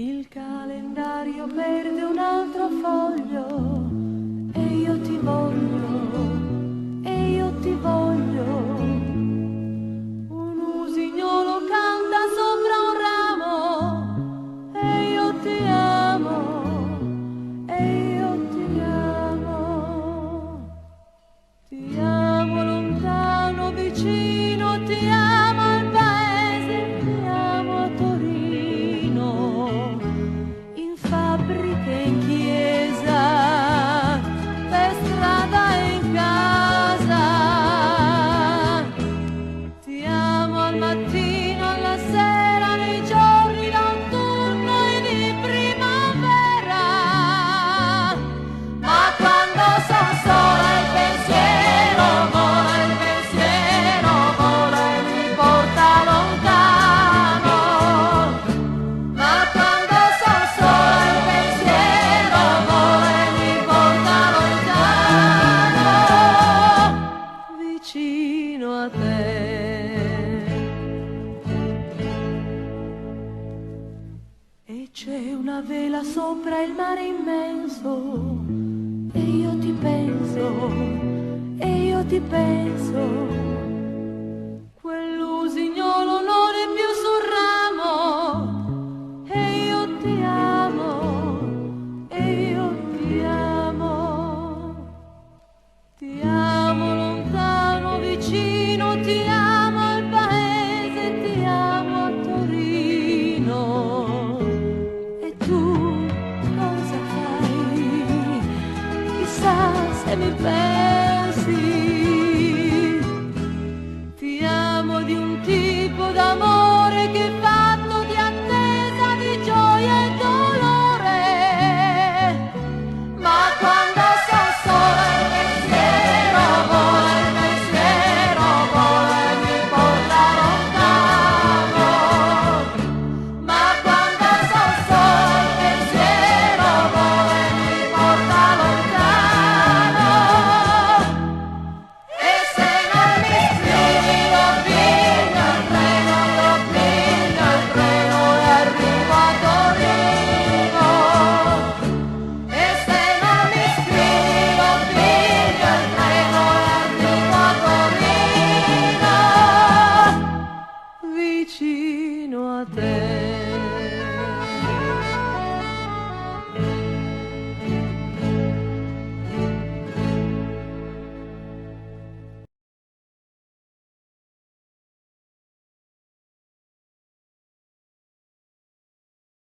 Il calendario perde un altro foglio e io ti voglio, e io ti voglio. Un usignolo canta sopra un ramo e io ti amo, e io ti amo. Ti amo lontano, vicino, ti amo al paese, ti amo a Torino, in fabbrica e in chiesa, per strada e in casa. Ti amo al mattino, alla sera, nei giorni notturni e di primavera. Ma quando son sola il pensiero vola e mi porta lontano. Ma quando son sola il pensiero vola e mi porta lontano, vicino a te. E c'è una vela sopra il mare immenso e io ti penso, e io ti penso. Quell'usignolo non è più sul ramo e io ti amo, e io ti amo. Ti amo lontano, vicino, ti amo al paese, ti amo a Torino. E tu cosa fai? Chissà se mi pensi. Ti amo di un tipo d'amore che è fatto di attesa, di gioia e dolore. Ma quando son sola il pensiero vola e mi porta lontano. Ma quando son sola il pensiero vola e mi porta lontano. E se non mi scrivi lo piglio il treno e arrivo a Torino. E se non mi scrivi lo piglio il treno e arrivo a Torino, vicino a te.